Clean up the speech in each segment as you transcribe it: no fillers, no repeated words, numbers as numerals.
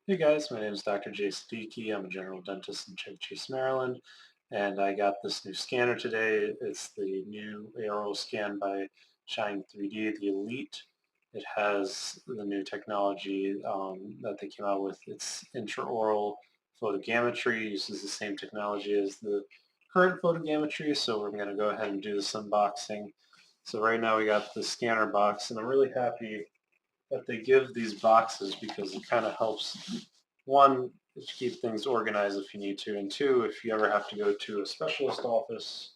Hey guys, my name is Dr. Jay Siddiqui. I'm a general dentist in Chevy Chase, Maryland, and I got this new scanner today. It's the new Aoralscan by Shine 3D, the Elite. It has the new technology that they came out with. It's intraoral photogrammetry, uses the same technology as the current photogrammetry, so we're going to go ahead and do this unboxing. So right now we got the scanner box, and I'm really happy that they give these boxes because it kind of helps, one, to keep things organized if you need to, and two, if you ever have to go to a specialist office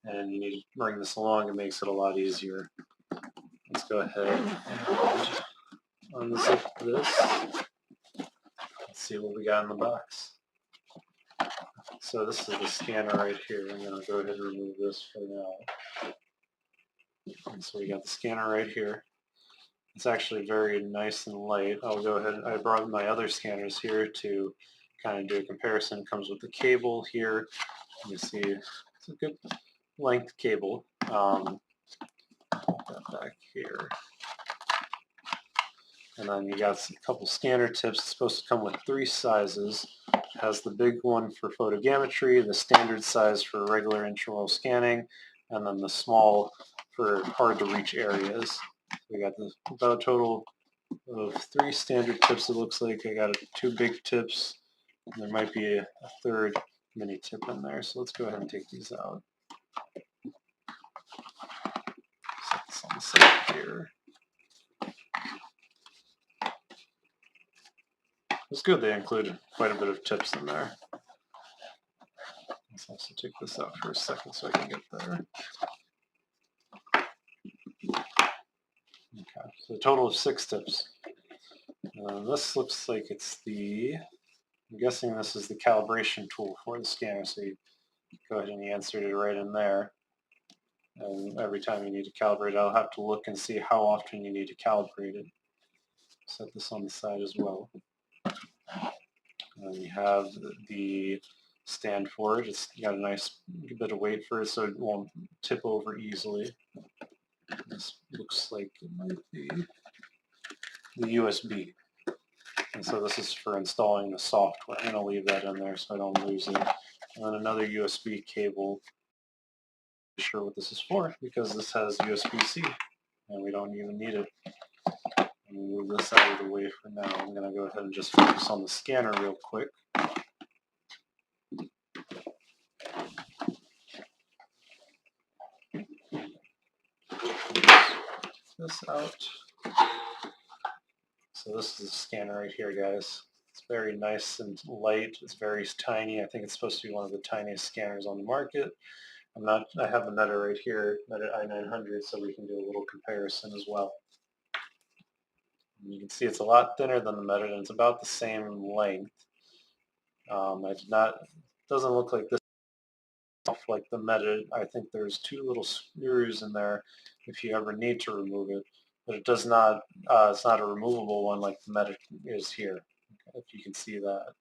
and you need to bring this along, it makes it a lot easier. Let's go ahead and unzip this. Let's see what we got in the box. So this is the scanner right here. I'm going to go ahead and remove this for now. And so we got the scanner right here. It's actually very nice and light. I'll go ahead. I brought my other scanners here to kind of do a comparison. It comes with the cable here. You see it's a good length cable. Put that back here. And then you got a couple scanner tips. It's supposed to come with 3 sizes. It has the big one for photogrammetry, the standard size for regular intraoral scanning, and then the small for hard to reach areas. We got about a total of 3 standard tips. It looks like I got 2 big tips. There might be a third mini tip in there. So let's go ahead and take these out. Set this on the side here. It's good they included quite a bit of tips in there. Let's also take this out for a second so I can get there. Okay, so a total of 6 tips. This looks like it's I'm guessing this is the calibration tool for the scanner, so you go ahead and you insert it right in there. And every time you need to calibrate it, I'll have to look and see how often you need to calibrate it. Set this on the side as well. And we have the stand for it. It's got a nice bit of weight for it so it won't tip over easily. This looks like it might be the USB. And so this is for installing the software. I'm going to leave that in there so I don't lose it. And then another USB cable. I'm not sure what this is for because this has USB-C and we don't even need it. Move this out of the way for now. I'm going to go ahead and just focus on the scanner real quick. This out. So this is the scanner right here, guys. It's very nice and light. It's very tiny. I think it's supposed to be one of the tiniest scanners on the market. I have the medit right here, medit i900, so we can do a little comparison as well. And you can see it's a lot thinner than the medit, and it's about the same length. It doesn't look like this like the medit. I think there's 2 little screws in there if you ever need to remove it, but it does not. It's not a removable one like the medit is here. If you can see that.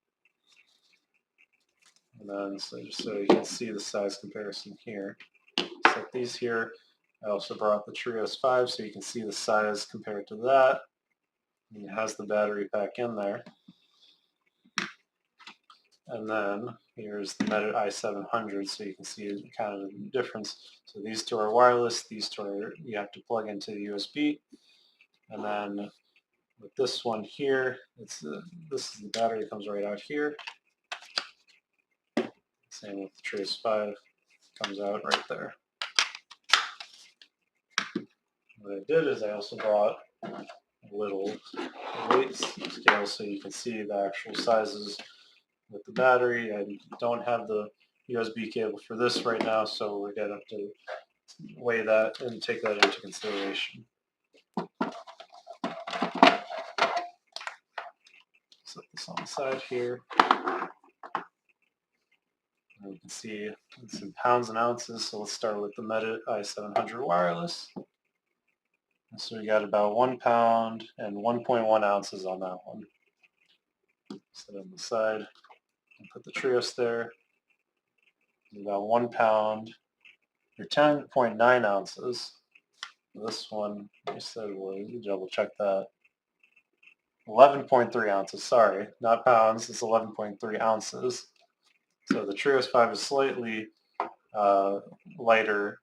And then just so you can see the size comparison here. Set these here. I also brought the Trios 5 so you can see the size compared to that. And it has the battery pack in there. And then here's the medit i700 so you can see kind of the difference. So these 2 are wireless, these 2 are, you have to plug into the USB. And then with this one here, this is the battery comes right out here. Same with the Trios 5, comes out right there. What I did is I also brought a little weight scale so you can see the actual sizes with the battery. I don't have the USB cable for this right now, so we're going to have to weigh that and take that into consideration. Set this on the side here. And you can see it's in pounds and ounces, so let's start with the medit i700 wireless. And so we got about 1 pound and 1.1 ounces on that one. Set it on the side and put the Trios there. It's about 1 pound or 10.9 ounces. This one, I said, we'll double check that. 11.3 ounces, sorry, not pounds, it's 11.3 ounces. So the Trios 5 is slightly lighter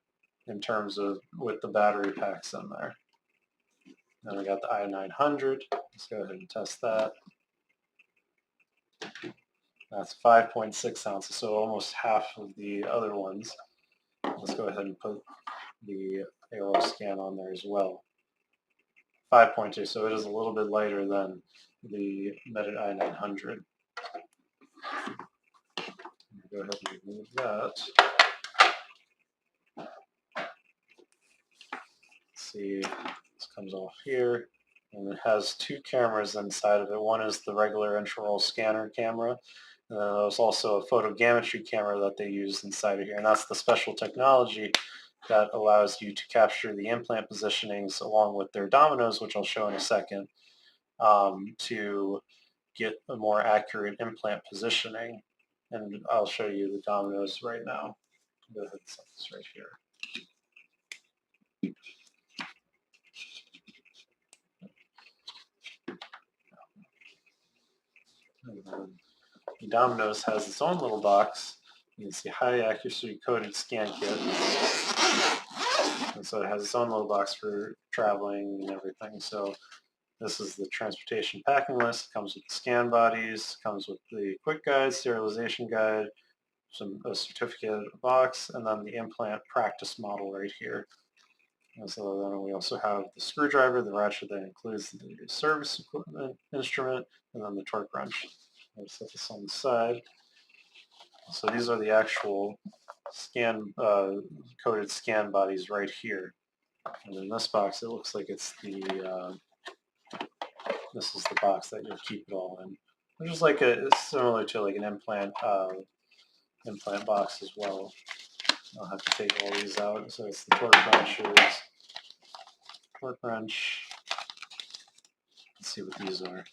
in terms of with the battery packs in there. Then we got the i900. Let's go ahead and test that. That's 5.6 ounces, so almost half of the other ones. Let's go ahead and put the Aoralscan on there as well. 5.2, so it is a little bit lighter than the medit i900. Go ahead and remove that. See, this comes off here, and it has two cameras inside of it. One is the regular intraoral scanner camera, and then there's also a photogrammetry camera that they use inside of here, and that's the special technology that allows you to capture the implant positionings along with their dominoes, which I'll show in a second, to get a more accurate implant positioning. And I'll show you the dominoes right now. Go ahead and set this right here. The Domino's has its own little box. You can see high accuracy coded scan kit. And so it has its own little box for traveling and everything. So this is the transportation packing list. Comes with the scan bodies, comes with the quick guide, serialization guide, a certificate box, and then the implant practice model right here. And so then we also have the screwdriver, the ratchet that includes the service equipment instrument, and then the torque wrench. I'll set this on the side. So these are the actual scan coded scan bodies right here. And in this box, it looks like it's the this is the box that you'll keep it all in, which is like it's similar to like an implant box as well. I'll have to take all these out. So it's the torque wrench. Let's see what these are.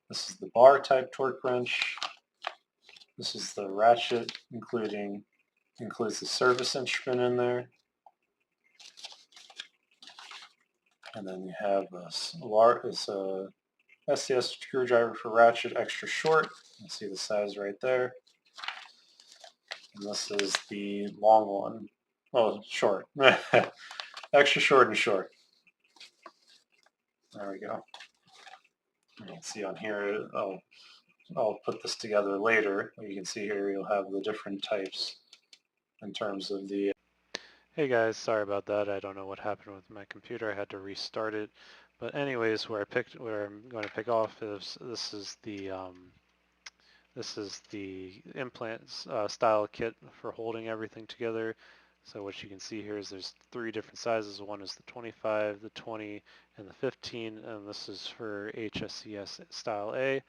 This is the bar type torque wrench. This is the ratchet, includes the service instrument in there. And then you have it's a SCS screwdriver for ratchet, extra short. You can see the size right there. And this is the long one. Oh, short. Extra short and short. There we go. You can see on here, I'll put this together later. You can see here you'll have the different types in terms of the... Hey guys, sorry about that. I don't know what happened with my computer. I had to restart it. But anyways, where I'm going to pick off is this is the implant style kit for holding everything together. So what you can see here is there's three different sizes. One is the 25, the 20, and the 15, and this is for HSCS style A.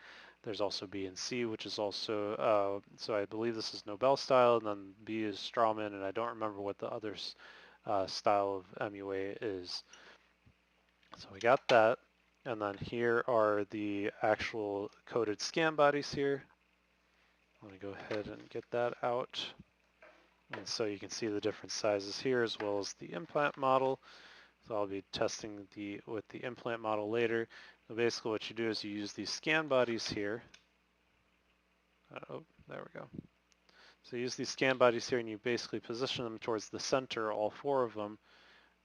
There's also B and C, which is also, so I believe this is Nobel style, and then B is Strawman, and I don't remember what the other style of MUA is. So we got that, and then here are the actual coded scan bodies here. I'm going to go ahead and get that out. And so you can see the different sizes here as well as the implant model. So I'll be testing with the implant model later. So basically what you do is you use these scan bodies here. Oh, there we go. So you use these scan bodies here and you basically position them towards the center, all four of them,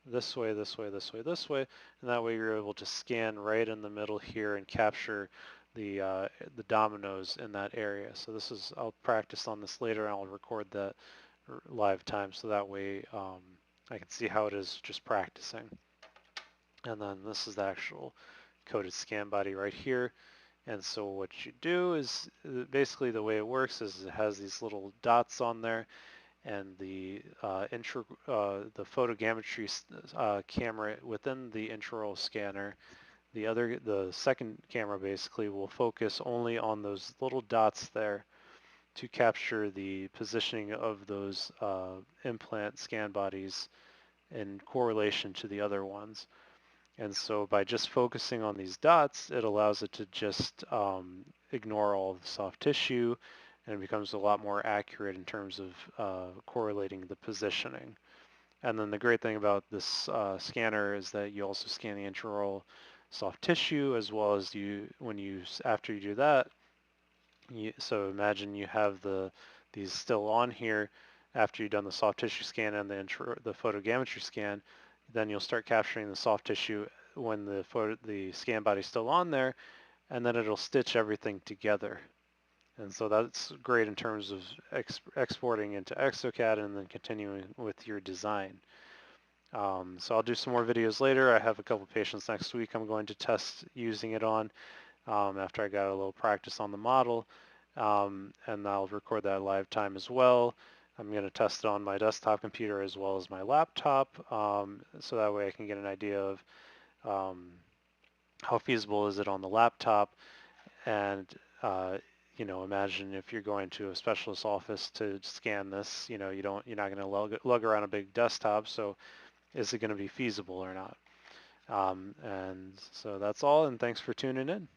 this way, this way, this way, this way, and that way you're able to scan right in the middle here and capture the dominoes in that area. So this is, I'll practice on this later and I'll record that live time so that way I can see how it is just practicing. And then this is the actual coded scan body right here. And so what you do is basically the way it works is it has these little dots on there, and the photogrammetry camera within the intraoral scanner, the second camera basically will focus only on those little dots there to capture the positioning of those implant scan bodies in correlation to the other ones. And so by just focusing on these dots, it allows it to just ignore all of the soft tissue, and it becomes a lot more accurate in terms of correlating the positioning. And then the great thing about this scanner is that you also scan the intraoral soft tissue, as well as after you do that, so imagine you have these still on here after you've done the soft tissue scan and the photogrammetry scan. Then you'll start capturing the soft tissue when the scan body's still on there, and then it'll stitch everything together. And so that's great in terms of exporting into Exocad and then continuing with your design. So I'll do some more videos later. I have a couple patients next week I'm going to test using it on after I got a little practice on the model. And I'll record that live time as well. I'm going to test it on my desktop computer as well as my laptop, so that way I can get an idea of how feasible is it on the laptop. And imagine if you're going to a specialist office to scan this, you're not going to lug around a big desktop. So is it going to be feasible or not? And so that's all. And thanks for tuning in.